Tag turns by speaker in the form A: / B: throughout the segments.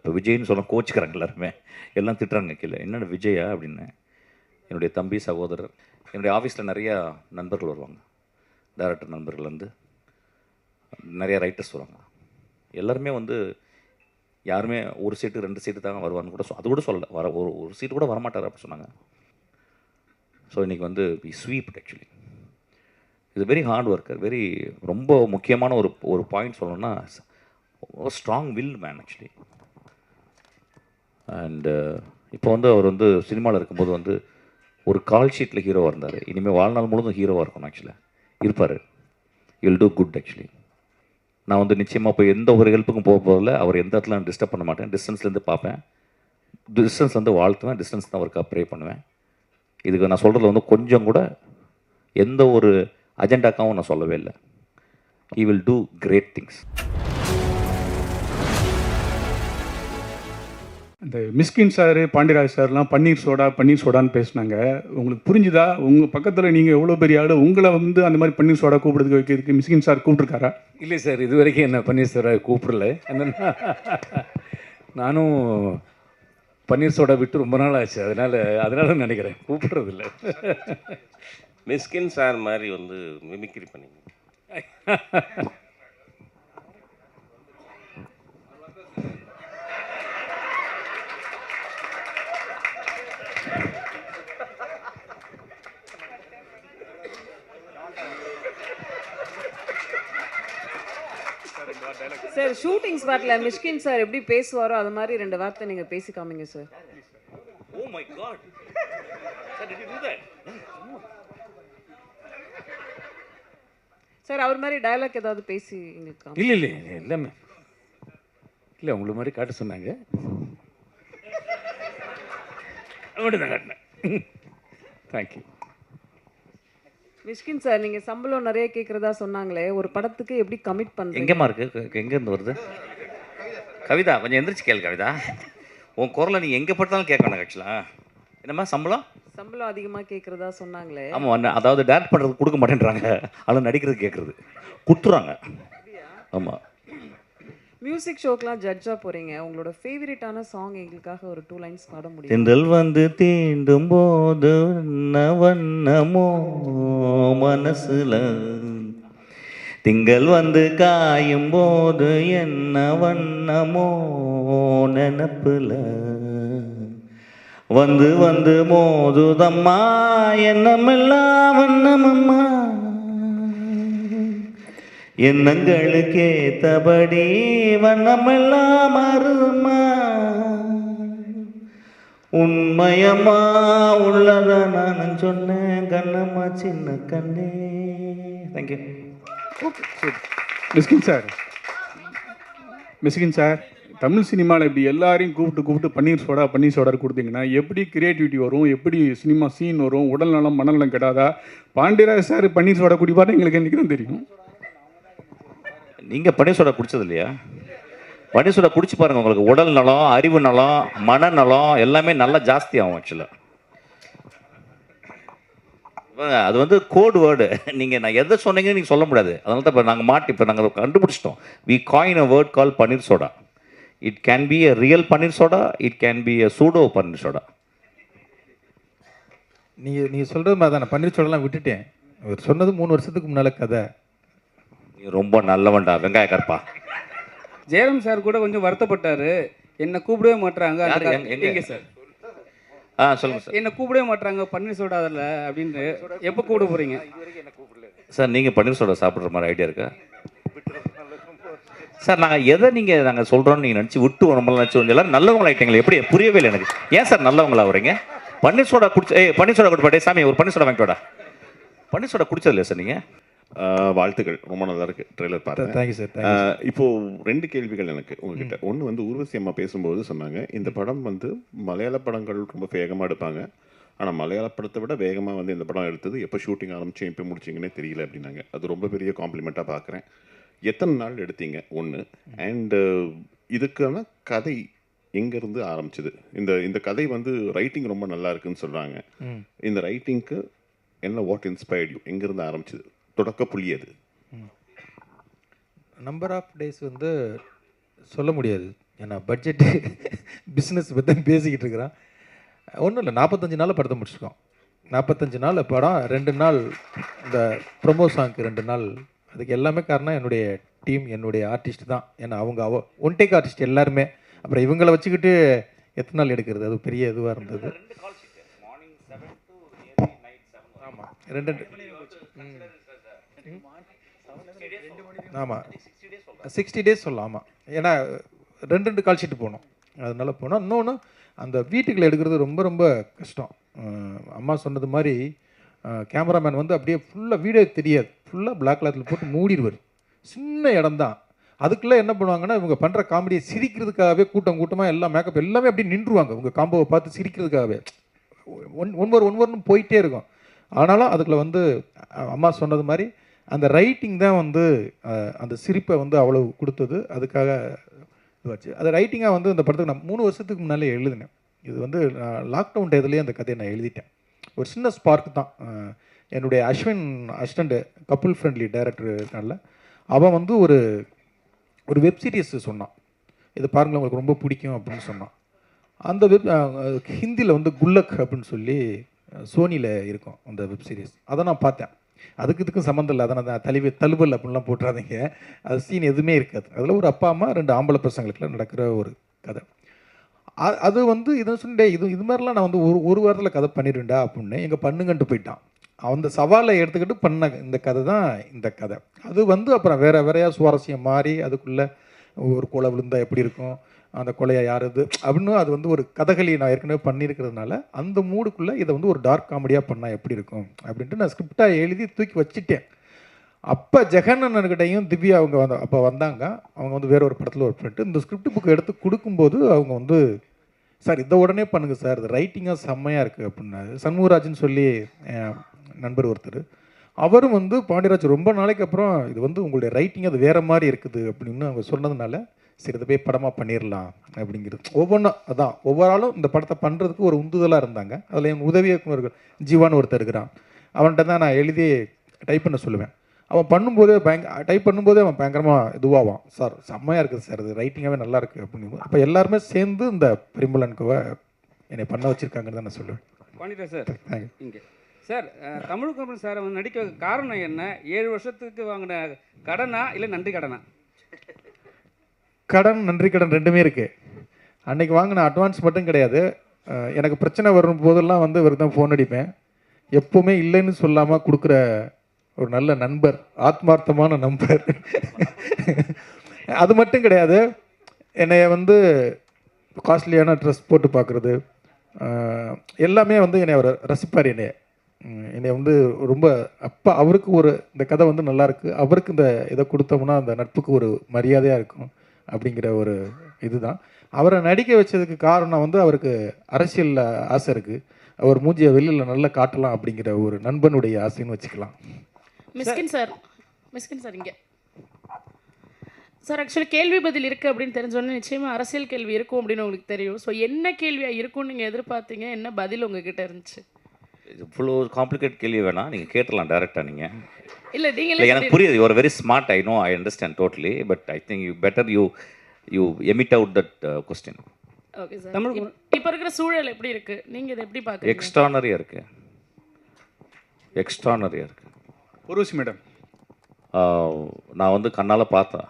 A: இப்போ விஜய்னு சொன்னால் கோச்சிக்கிறாங்க எல்லாருமே, எல்லாம் திட்டுறாங்க கீழே. என்னென்ன விஜயா அப்படின்னு. என்னுடைய தம்பி, சகோதரர், என்னுடைய ஆஃபீஸில் நிறையா நண்பர்கள் வருவாங்க. டைரக்டர் நண்பர்கள் வந்து நிறைய ரைட்டர்ஸ் வருவாங்க. எல்லாருமே வந்து யாருமே ஒரு சீட்டு 2 சீட்டு தான் வருவான்னு கூட அது கூட சொல்லலை. ஒரு சீட்டு கூட வரமாட்டார் அப்படி சொன்னாங்க. ஸோ இன்றைக்கி வந்து வி ஸ்வீப் ஆக்சுவலி. இது வெரி ஹார்ட் ஒர்க்கர், ரொம்ப முக்கியமான ஒரு பாயிண்ட் சொல்லணும்னா strong will man actually. And இப்போ வந்து அவர் வந்து சினிமாவில் இருக்கும்போது வந்து ஒரு கால் ஷீட்டில் ஹீரோவாக இருந்தார். இனிமேல் வாழ்நாள் முழுதும் ஹீரோவாக இருக்கணும் ஆக்சுவலாக இருப்பார். Will do good actually. நான் வந்து நிச்சயமாக போய் எந்த ஒரு ஹெல்ப்புக்கும் போக போதில்லை. அவர் எந்த இடத்துல நான் டிஸ்டர்ப் பண்ண மாட்டேன். டிஸ்டன்ஸ்லேருந்து பார்ப்பேன், டிஸ்டன்ஸ் வந்து வாழ்த்துவேன், டிஸ்டன்ஸ் தான் அவருக்கு ப்ரே பண்ணுவேன். இதுக்கு நான் சொல்கிறதுல வந்து கொஞ்சம் கூட எந்த ஒரு அஜெண்டாக்காவும் நான் சொல்லவே இல்லை. He will do great things.
B: இந்த மிஸ்கின் சார், பாண்டியராஜ் சார்லாம் பன்னீர் சோடான்னு பேசினாங்க. உங்களுக்கு புரிஞ்சுதா? உங்கள் பக்கத்தில் நீங்கள் எவ்வளோ பெரிய ஆள், உங்களை வந்து அந்த மாதிரி பன்னீர் சோடா கூப்பிடுறதுக்கு வைக்கிறதுக்கு மிஸ்கின் சார் கூப்பிட்ருக்காரா?
C: இல்லை சார், இது வரைக்கும் என்ன பன்னீர் சோடா கூப்பிடல. என்னன்னா நானும் பன்னீர் சோடா விட்டு ரொம்ப நாள் ஆச்சு. அதனால நினைக்கிறேன் கூப்பிடுறதில்ல.
D: மிஸ்கின் சார் மாதிரி வந்து மிமிக்ரி பண்ணி
E: சார், ஷூட்டிங் ஸ்பாட்ல மிஷ்கின் சார் எப்படி பேசுவாரோ அது மாதிரி 2 வார்த்தை நீங்க பேசி காமிங்க sir.
A: Oh my god sir, did you do that?
E: Sir, அவர் மாதிரி டயலாக் ஏதாவது பேசி எங்களுக்கு காமிங்க.
C: இல்லை எல்லாமே இல்லை, உங்களை மாதிரி காட்ட சொன்னாங்க, மட்டும் தான் காட்டினேன். தேங்க்யூ.
E: மிஷ்கின் சார், நீங்க சம்பளம் நிறைய கேட்கறதா சொன்னாங்களே, ஒரு படத்துக்கு எப்படி கமிட் பண்றீங்க?
A: எங்கேம்மா இருக்கு? எங்கேருந்து வருது? கவிதா, கொஞ்சம் எந்திரிச்சு கேளு கவிதா. உன் குரலை நீ எங்கே பட்டாலும் கேட்கணும் ஆக்சுவலாக. என்னம்மா சம்பளம்
E: அதிகமா கேட்கறதா சொன்னாங்களே.
A: ஆமாம், அதாவது டேரக்ட் பண்ணுறதுக்கு கொடுக்க மாட்டேன்றாங்க, ஆனால் நடிக்கிறது கேட்குறது கொடுத்துறாங்க. ஆமாம்.
E: மியூசிக் ஷோக்கெலாம் ஜட்ஜாக போகிறீங்க, உங்களோட ஃபேவரட்டான சாங் எங்களுக்காக ஒரு 2 லைன்ஸ் பாட முடியும்?
A: தென்றல் வந்து தீண்டும் போது வண்ணமோ மனசுல, திங்கள் வந்து காயும் போது என்ன வண்ணமோ நினப்புல, வந்து வந்து மோதுதம்மா எண்ணமெல்லாம் வண்ணமம்மா, எண்ணங்களுக்கேத்தபடி வண்ணமெல்லாம் மாறுமா, உண்மையம்மா உள்ளத நான் சொன்னேன் கண்ணம்மா சின்ன கண்ணே. தேங்க்யூ.
B: மிஸ்கின் சார், தமிழ் சினிமாவில் இப்படி எல்லாரையும் கூப்பிட்டு பன்னீர் சோடா கொடுத்தீங்கன்னா எப்படி கிரியேட்டிவிட்டி வரும், எப்படி சினிமா சீன் வரும், உடல்நலம் மனநலம் கெடாதா? பாண்டியராஜ் சார் பன்னீர் சோடா குடிப்பாரு எங்களுக்கு என்றைக்கு தான் தெரியும்.
A: நீங்கள் பன்னீர் சோடா குடிச்சது இல்லையா? பன்னீர் சோடா குடிச்சு பாருங்கள், உங்களுக்கு உடல் நலம், அறிவு நலம், மனநலம் எல்லாமே நல்லா ஜாஸ்தி ஆகும் ஆக்சுவலாக. அது வந்து கோட் வேர்டு. நீங்கள் நான் எதை சொன்னீங்கன்னு நீங்கள் சொல்ல முடியாது. அதனால தான் இப்போ நாங்கள் கண்டுபிடிச்சிட்டோம். We coin a word call paneer soda. It can be a real paneer soda, it can be a pseudo paneer soda.
F: நீங்கள் சொல்கிறது மாதிரி தான், நான் பன்னீர் சோடாலாம் விட்டுட்டேன். அவர் சொன்னது 3 வருஷத்துக்கு முன்னால் கதை.
A: நீ ரொம்ப நல்லவன்டா வெங்காய கற்பா.
G: ஜெயராம் சார் கூட கொஞ்சம் வருத்தப்பட்டாரு, என்னை கூப்பிடவே மாட்டுறாங்க. எங்க சார்?
A: சொல்லுங்கள் சார்.
G: என்னை கூப்பிடவே மாட்டுறாங்க பன்னீர் சோடா அதில் அப்படின்னு. எப்போ கூப்பிட போகிறீங்க
A: சார்? நீங்கள் பன்னீர் சோடா சாப்பிட்ற மாதிரி ஐடியா இருக்கா சார்? நாங்கள் சொல்கிறோன்னு நீங்கள் நினச்சி விட்டு நம்மளாம் நினச்சி எல்லோரும் நல்லவங்களா ஆகிட்டீங்களா? எப்படி புரியவே இல்லை எனக்கு. ஏன் சார் நல்லவங்களா வரீங்க? பன்னீர் சோடா பன்னீர் சோடா கொடுப்பாட்டே சாமி, ஒரு பன்னீர் சோடா வாங்கிட்டு பன்னீர் சோடா குடிச்சது இல்லையா சார் நீங்கள்?
H: வாழ்த்துக்கள், ரொம்ப நல்லா இருக்கு ட்ரெய்லர் பார்த்தேன்.
F: Thank you sir.
H: இப்போது 2 கேள்விகள் எனக்கு உங்ககிட்ட. ஒன்று வந்து ஊர்வசி அம்மா பேசும்போது சொன்னாங்க, இந்த படம் வந்து மலையாள படங்கள் ரொம்ப வேகமாக எடுப்பாங்க, ஆனால் மலையாள படத்தை விட வேகமாக வந்து இந்த படம் எடுத்தது எப்போ ஷூட்டிங் ஆரம்பிச்சு எப்போ முடிச்சிங்கன்னே தெரியல அப்படின்னாங்க. அது ரொம்ப பெரிய காம்ப்ளிமெண்ட்டாக பார்க்குறேன். எத்தனை நாள் எடுத்தீங்க? ஒன்று. அண்டு இதுக்கான கதை எங்கேருந்து ஆரம்பிச்சது? இந்த கதை வந்து ரைட்டிங் ரொம்ப நல்லா இருக்குன்னு சொல்கிறாங்க. இந்த ரைட்டிங்க்கு என்ன, வாட் இன்ஸ்பயர்ட் யூ? எங்கேருந்து ஆரம்பிச்சது? தொடக்க புள்ளி அது?
F: நம்பர் ஆஃப் டேஸ் வந்து சொல்ல முடியாது. ஏன்னா பட்ஜெட்டு பிஸ்னஸ் பற்றி பேசிக்கிட்டு இருக்கிறான். ஒன்றும் இல்லை, 45 நாளில் படத்தை முடிச்சிருக்கோம். 45 நாள் படம், 2 நாள் இந்த ப்ரொமோ சாங்க்கு 2 நாள். அதுக்கு எல்லாமே காரணம் என்னுடைய டீம், என்னுடைய ஆர்டிஸ்ட் தான். ஏன்னா அவங்க ஒன் டேக் ஆர்டிஸ்ட் எல்லாருமே. அப்புறம் இவங்களை வச்சுக்கிட்டு எத்தனை நாள் எடுக்கிறது, அது பெரிய இதுவாக இருந்தது. ஆமாம், 2 ஆமாம் 60 டேஸ் சொல்லலாம். ஆமாம், ஏன்னா 2 கால் ஷீட்டு போகணும், அதனால போனோம். இன்னொன்று, அந்த வீட்டுக்குள்ள எடுக்கிறது ரொம்ப ரொம்ப கஷ்டம். அம்மா சொன்னது மாதிரி கேமராமேன் வந்து அப்படியே ஃபுல்லாக வீடியோ தெரியாது, ஃபுல்லாக பிளாக் கிளாத்தில் போட்டு மூடிடுவார். சின்ன இடம்தான். அதுக்குள்ளே என்ன பண்ணுவாங்கன்னா, இவங்க பண்ணுற காமெடியை சிரிக்கிறதுக்காகவே கூட்டமாக எல்லாம் மேக்கப் எல்லாமே அப்படியே நின்றுவாங்க. உங்கள் காம்போவை பார்த்து சிரிக்கிறதுக்காகவே ஒன்வர்னு போயிட்டே இருக்கும். ஆனாலும் அதுக்குள்ள வந்து அம்மா சொன்னது மாதிரி அந்த ரைட்டிங் தான் வந்து அந்த சிரிப்பை வந்து அவ்வளோ கொடுத்தது. அதுக்காக இதுவாச்சு. அது ரைட்டிங்காக வந்து அந்த படத்துக்கு நான் 3 வருஷத்துக்கு முன்னாலே எழுதினேன். இது வந்து லாக்டவுன் டயத்துலேயே அந்த கதையை நான் எழுதிட்டேன். ஒரு சின்ன ஸ்பார்க் தான். என்னுடைய அஸ்வின் அசிஸ்டண்ட்டு, கப்புள் ஃப்ரெண்ட்லி டைரக்டர்னால அவன் வந்து ஒரு வெப் சீரிஸ் சொன்னான், இதை பாருங்கள் உங்களுக்கு ரொம்ப பிடிக்கும் அப்படின்னு சொன்னான். அந்த ஹிந்தியில் வந்து குல்லக் அப்படின்னு சொல்லி சோனியில் இருக்கும் அந்த வெப் சீரிஸ். அதை நான் பார்த்தேன். இதுக்கும் சம்மந்தம் இல்லை, அதை நான் தழுவல் அப்படின்லாம் போட்டுறாதீங்க. அது சீன் எதுவுமே இருக்காது. அதில் ஒரு அப்பா அம்மா 2 ஆம்பளை பசங்களுக்குலாம் நடக்கிற ஒரு கதை. அது வந்து இதை சொன்னே இது மாதிரிலாம் நான் வந்து ஒரு வாரத்தில் கதை பண்ணிடுவேன்டா அப்படின்னு எங்கள் பண்ணுங்கன்ட்டு போயிட்டான். அந்த சவாலை எடுத்துக்கிட்டு பண்ண இந்த கதை தான் இந்த கதை. அது வந்து அப்புறம் வேறையாக சுவாரஸ்யம் மாறி அதுக்குள்ளே ஒரு கொலை விழுந்தால் எப்படி இருக்கும், அந்த கொலையை யார் இது அப்படின்னு அது வந்து ஒரு கதகளி நான் ஏற்கனவே பண்ணியிருக்கிறதுனால அந்த மூடுக்குள்ளே இதை வந்து ஒரு டார்க் காமெடியாக பண்ணால் எப்படி இருக்கும் அப்படின்ட்டு நான் ஸ்கிரிப்டாக எழுதி தூக்கி வச்சுட்டேன். அப்போ ஜெகண்ணன்கிட்டையும் திவ்யா அவங்க அப்போ வந்தாங்க. அவங்க வந்து வேற ஒரு படத்தில் ஒர்க் பண்ணிட்டு இந்த ஸ்கிரிப்ட் புக்கை எடுத்து கொடுக்கும்போது அவங்க வந்து, சார் இதை உடனே பண்ணுங்கள் சார், இது ரைட்டிங்காக செம்மையாக இருக்குது அப்படின்னாரு. சண்முகராஜன் சொல்லி நண்பர் ஒருத்தர், அவரும் வந்து பாண்டியராஜ் ரொம்ப நாளைக்கு அப்புறம் இது வந்து உங்களுடைய ரைட்டிங் அது வேறு மாதிரி இருக்குது அப்படின்னு அவங்க சொன்னதுனால சரி இதை போய் படமாக பண்ணிடலாம் அப்படிங்கிறது. ஒவ்வொன்றும் அதான் ஒவ்வொரு ஆளும் இந்த படத்தை பண்ணுறதுக்கு ஒரு உந்துதலாக இருந்தாங்க. அதில் என் உதவி இயக்குநர்கள் ஜீவான்னு ஒருத்தர் இருக்கிறான். அவன்கிட்ட தான் நான் எழுதி டைப் பண்ண சொல்லுவேன். அவன் பண்ணும்போதே டைப் பண்ணும்போதே அவன் பயங்கரமாக இதுவாவான், சார் செம்மையாக இருக்குது சார், இது ரைட்டிங்காகவே நல்லா இருக்குது அப்படின்னு. அப்போ எல்லாருமே சேர்ந்து இந்த பெரும்பலன்கோவை என்னை பண்ண வச்சுருக்காங்கன்னு தான் நான் சொல்லுவேன்.
G: பாண்டியராஜ் சார், இங்கே சார் தமிழ்கமலன் சாரை வந்து நடிக்க காரணம் என்ன? 7 வருஷத்துக்கு வாங்கின கடனா இல்லை நன்றி கடனா?
F: கடன் நன்றி கடன் ரெண்டுமே இருக்குது. அன்றைக்கி வாங்கின அட்வான்ஸ் மட்டும் கிடையாது. எனக்கு பிரச்சனை வரும் போதெல்லாம் வந்து இவருக்கு தான் ஃபோன் அடிப்பேன். எப்போவுமே இல்லைன்னு சொல்லாமல் கொடுக்குற ஒரு நல்ல நண்பர், ஆத்மார்த்தமான நண்பர். அது மட்டும் கிடையாது, என்னை வந்து காஸ்ட்லியான ட்ரெஸ் போட்டு பார்க்குறது எல்லாமே வந்து என்னை அவர் ரசிப்பார். என்னை வந்து ரொம்ப அப்போ அவருக்கு ஒரு இந்த கதை வந்து நல்லாயிருக்கு, அவருக்கு இந்த இதை கொடுத்தோம்னா அந்த நட்புக்கு ஒரு மரியாதையாக இருக்கும் அப்படிங்கிற ஒரு இதுதான். அவரை நடிக்க வச்சதுக்கு காரணம் வந்து அவருக்கு அரசியலில் ஆசை இருக்குது, அவர் மூஞ்சியை வெளியில் நல்லா காட்டலாம் அப்படிங்கிற ஒரு நண்பனுடைய ஆசைன்னு வச்சுக்கலாம்.
I: மிஸ்கின் சார் இங்கே சார் ஆக்சுவலி கேள்வி பதில் இருக்குது அப்படின்னு தெரிஞ்சோன்னே நிச்சயமாக அரசியல் கேள்வி இருக்கும் அப்படின்னு உங்களுக்கு தெரியும். ஸோ என்ன கேள்வியாக இருக்கும்னு நீங்கள் எதிர்பார்த்தீங்க, என்ன பதில் உங்ககிட்ட இருந்துச்சு?
A: இவ்வளோ காம்ப்ளிகேட் கேள்வி வேணாம், நீங்கள் கேட்டலாம் டேரெக்டாக. நீங்கள்
I: இல்லை
A: இல்லை எனக்கு புரியுது, you are very smart, I know, I understand totally, but I think you better you emit out that question.
I: Okay sir, Tamil இப்போ இருக்கிற சூழல் எப்படி இருக்குது, நீங்கள் இதை எப்படி பார்க்குறீங்க?
A: எக்ஸ்ட்ரானரியாக இருக்குது.
B: உருவசி மேடம்,
A: நான் வந்து கண்ணால் பார்த்தேன்,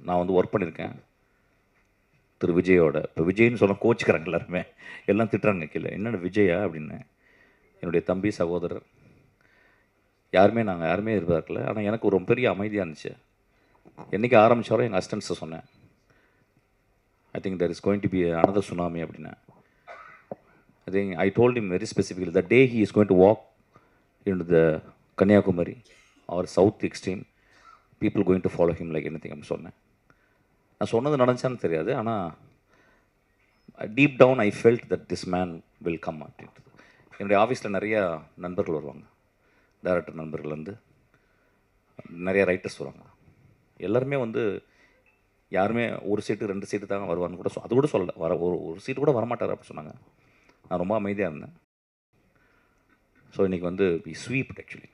A: நான் வந்து ஒர்க் பண்ணியிருக்கேன் திரு விஜயோட. இப்போ விஜய்னு சொன்னால் கோச்சிக்கிறாங்க எல்லாருமே, எல்லாம் திட்டுறாங்க கீழே, என்னென்ன விஜயா அப்படின்னு. என்னுடைய தம்பி சகோதரர் நாங்கள் யாருமே எதிர்பார்க்கல. ஆனால் எனக்கு ஒரு பெரிய அமைதியாக இருந்துச்சு. என்றைக்கு ஆரம்பித்தாரோ எங்கள் அசிஸ்டன்ஸை சொன்னேன், I think there is going to be another tsunami அப்படின்னு. I think I told him very specifically the day he is going to walk in the Kanyakumari or south extreme, people going to follow him like anything அப்படின்னு சொன்னேன். நான் சொன்னது நடந்துச்சான்னு தெரியாது, ஆனால் deep down I felt that this man will come அப்படின்ட்டு. என்னுடைய ஆஃபீஸில் நிறையா நண்பர்கள் வருவாங்க, டைரக்டர் நண்பர்கள் வந்து நிறைய ரைட்டர்ஸ் வருவாங்க. எல்லாருமே வந்து யாருமே ஒரு சீட்டு 2 சீட்டு தான் வருவான்னு கூட அது கூட சொல்லலை, ஒரு சீட்டு கூட வரமாட்டார் அப்படி சொன்னாங்க. நான் ரொம்ப அமைதியாக இருந்தேன். ஸோ இன்றைக்கி வந்து வி ஸ்வீப்ட் ஆக்சுவலி.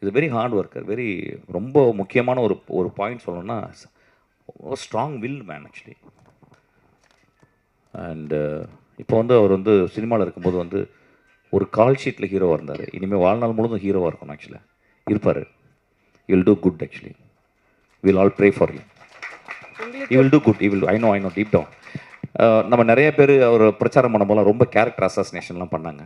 A: இது வெரி ஹார்ட் ஒர்க்கர், ரொம்ப முக்கியமான ஒரு பாயிண்ட் சொல்லணும்னா strong will man actually. And இப்போ வந்து அவர் வந்து சினிமாவில் இருக்கும்போது வந்து ஒரு கால் ஷீட்டில் ஹீரோவாக இருந்தார். இனிமேல் வாழ்நாள் முழுதும் ஹீரோவாக இருக்கணும். ஆக்சுவலாக இருப்பார். You will do good. Actually will all pray for you. You will do good. You will I know deep down. நம்ம நிறைய பேர் அவர் பிரச்சாரம் பண்ணும்போது ரொம்ப கேரக்டர் அசாசினேஷன்லாம் பண்ணாங்க.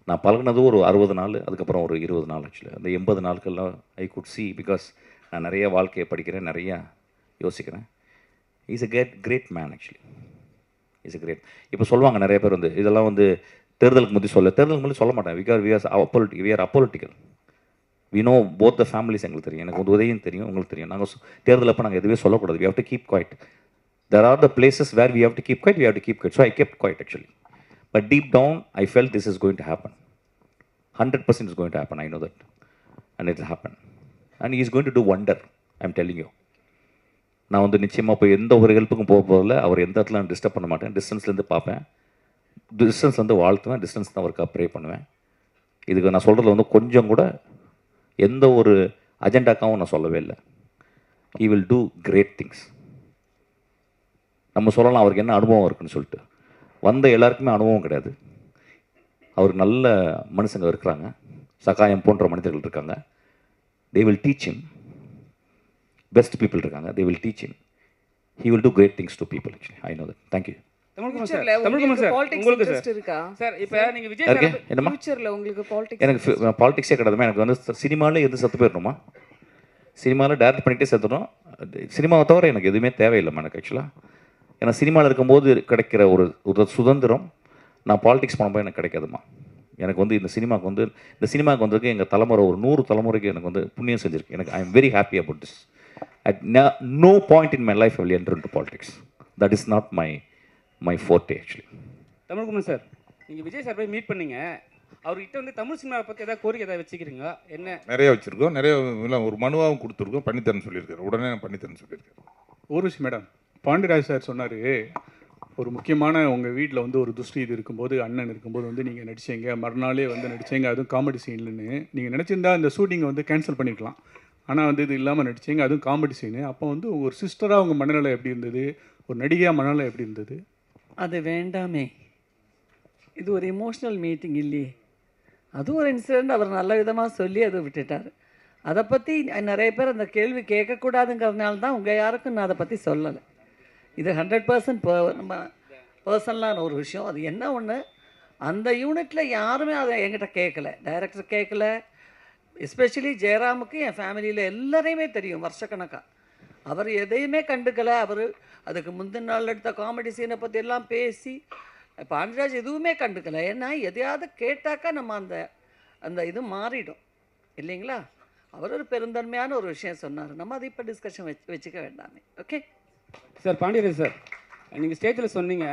A: நான் பழகினது ஒரு 60 நாள், அதுக்கப்புறம் ஒரு 20 நாள். ஆக்சுவலி அந்த 80 நாட்கள்லாம் ஐ குட் சி, பிகாஸ் நான் நிறைய வாழ்க்கையை படிக்கிறேன், நிறையா யோசிக்கிறேன். Is a great man. Actually is a great. இப்போ சொல்லுவாங்க நிறைய பேர் வந்து இதெல்லாம் வந்து தேர்தலுக்கு முந்தி தேர்தலுக்கு முந்தி சொல்ல மாட்டேன். Because we are apolitical. we know both the families. எங்களுக்கு தெரியும், எனக்கு வந்து உதயம் தெரியும், உங்களுக்கு தெரியும். நாங்கள் தேர்தல் அப்போ நாங்கள் எதுவே சொல்லக்கூடாது. we have to keep quiet. There are the places where we have to keep quiet, we have to keep quiet. So I kept quiet actually. But deep down, I felt this is going to happen. 100% is going to happen, I know that. And it will happen. And he is going to do wonder, I'm telling you. நான் வந்து நிச்சயமாக போய் எந்த ஒரு ஹெல்ப்புக்கும் போக போதில்லை. அவர் எந்த இடத்துல நான் டிஸ்டர்ப் பண்ண மாட்டேன். டிஸ்டன்ஸ்லேருந்து பார்ப்பேன், டிஸ்டன்ஸ்லேருந்து வாழ்த்துவேன், டிஸ்டன்ஸ் தான் அவருக்கு ப்ரே பண்ணுவேன். இதுக்கு நான் சொல்கிறதுல வந்து கொஞ்சம் கூட எந்த ஒரு அஜெண்டாக்காவும் நான் சொல்லவே இல்லை. he will do great things. நம்ம சொல்லலாம் அவருக்கு என்ன அனுபவம் இருக்குன்னு சொல்லிட்டு. வந்த எல்லாருக்குமே அனுபவம் கிடையாது. அவருக்கு நல்ல மனுஷங்க இருக்கிறாங்க, சகாயம் போன்ற மனிதர்கள் இருக்காங்க. they will teach him. Best people இருக்காங்க, they will teach him. he will do great things to people actually. I know that. Thank you.
G: Tamilkumar sir, உங்களுக்கு
E: இன்ட்ரெஸ்ட் இருக்கா
G: சார் இப்போ நீங்க விஜய் சார்
A: என்னம்மா?
E: ஃபியூச்சர்ல உங்களுக்கு பாலிடிக்ஸ்
A: எனக்கு பாலிடிக்ஸே கிடையாதுமா. எனக்கு வந்து சினிமாவில் எது செத்து போயிடணுமா, சினிமாவில் டேரக்ட் பண்ணிகிட்டே செத்துடும். சினிமாவை தவிர எனக்கு எதுவுமே தேவையில்லைம்மா எனக்கு ஆக்சுவலாக. ஏன்னா சினிமாவில் இருக்கும்போது கிடைக்கிற ஒரு சுதந்திரம் நான் பாலிடிக்ஸ் பண்ணும்போது எனக்கு கிடைக்காதுமா. எனக்கு வந்து இந்த சினிமாவுக்கு வந்ததுக்கு எங்கள் தலைமுறை ஒரு 100 தலைமுறைக்கு எனக்கு வந்து புண்ணியம் செஞ்சுருக்கு. எனக்கு I am very happy about this. At no point in my life I will enter into politics. That is not my forte actually.
G: Tamilkumar sir, நீங்கள் விஜய் சார் போய் மீட் பண்ணீங்க, அவர்கிட்ட வந்து தமிழ் சினிமாவை பற்றி ஏதாவது கோரிக்கை ஏதாவது வச்சுக்கிறீங்களா? என்ன
J: நிறைய வச்சுருக்கோம், நிறைய இல்லை ஒரு மனுவாகவும் கொடுத்துருக்கோம், பண்ணித்தரேன்னு சொல்லியிருக்காரு. உடனே நான் பண்ணித்தரேன்னு சொல்லியிருக்கேன்.
B: ஊர்வசி மேடம், பாண்டியராஜ் சார் சொன்னார், ஒரு முக்கியமான உங்கள் வீட்டில் வந்து ஒரு துஷ்டி இது இருக்கும்போது, அண்ணன் இருக்கும்போது வந்து நீங்கள் நடிச்சீங்க, மறுநாளே வந்து நடிச்சீங்க, அதுவும் காமெடி சீன்லுன்னு. நீங்கள் நினச்சிருந்தா அந்த ஷூட்டிங்கை வந்து கேன்சல் பண்ணிக்கலாம். ஆனால் வந்து இது இல்லாமல் நடிச்சீங்க, அதுவும் காமெடி சீனு. அப்போ வந்து ஒரு சிஸ்டராக உங்கள் மனநிலை எப்படி இருந்தது, ஒரு நடிகையாக மனநிலை எப்படி இருந்தது?
K: அது வேண்டாமே, இது ஒரு எமோஷ்னல் மீட்டிங் இல்லையே. அது ஒரு இன்சிடெண்ட் அவர் நல்ல விதமாக சொல்லி அதை விட்டுட்டார். அதை பற்றி நிறைய பேர் அந்த கேள்வி கேட்கக்கூடாதுங்கிறதுனால தான் உங்கள் யாருக்கும் நான் அதை பற்றி சொல்லலை. இது 100% நம்ம பர்சனலான ஒரு விஷயம். அது என்ன ஒன்று, அந்த யூனிட்டில் யாருமே அதை என்கிட்ட கேட்கல, டைரக்டர் கேட்கல. எஸ்பெஷலி ஜெயராமுக்கு என் ஃபேமிலியில் எல்லாரையுமே தெரியும் வருஷக்கணக்காக. அவர் எதையுமே கண்டுக்கலை. அவர் அதுக்கு முந்தின நாள் எடுத்த காமெடி சீனை பற்றி எல்லாம் பேசி பாண்டியராஜ் எதுவுமே கண்டுக்கலை. ஏன்னா எதையாவது கேட்டாக்கா நம்ம அந்த இது மாறிடும் இல்லைங்களா. அவர் ஒரு பெருந்தன்மையான ஒரு விஷயம் சொன்னார், நம்ம அதை இப்போ டிஸ்கஷன் வச்சுக்க வேண்டாமே. Okay
G: sir. பாண்டியராஜ் சார், நீங்கள் ஸ்டேஜில் சொன்னீங்க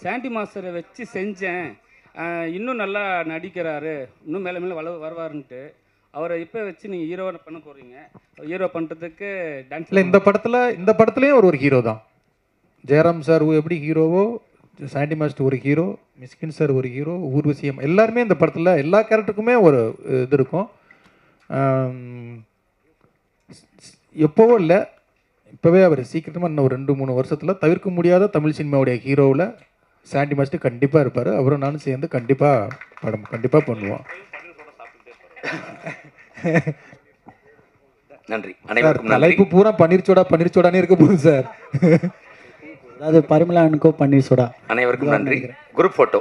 G: சாண்டி மாஸ்டரை வச்சு செஞ்சேன், இன்னும் நல்லா நடிக்கிறாரு, இன்னும் மேலே மேலே வருவாருன்ட்டு. அவரை இப்போ வச்சு நீங்கள் ஹீரோவை பண்ண போகிறீங்க. ஹீரோ பண்ணுறதுக்கு டான்ஸ்
F: இல்லை, இந்த படத்துலேயும் ஒரு ஹீரோ தான். ஜெயராம் சார் எப்படி ஹீரோவோ, சாண்டி மாஸ்டர் ஒரு ஹீரோ, மிஸ்கின் சார் ஒரு ஹீரோ, ஊர்வசியம் எல்லாருமே இந்த படத்தில் எல்லா கேரக்டருக்குமே ஒரு இது இருக்கும். எப்போவோ இல்லை, இப்போவே அவர் சீக்கிரமாக இன்னும் ஒரு 2-3 வருஷத்தில் தவிர்க்க முடியாத தமிழ் சினிமாவுடைய ஹீரோவில் சாண்டி மாஸ்டர் கண்டிப்பாக இருப்பார். அவரும் நானும் சேர்ந்து கண்டிப்பாக பண்ணுவோம்.
A: நன்றி.
F: தலைப்பு பூரா பன்னீர் சோடானே இருக்க போகுது சார்.
K: அதாவது பரிமளா அனுக்கோ பன்னீர் சோடா.
A: அனைவருக்கும் நன்றி. Group photo.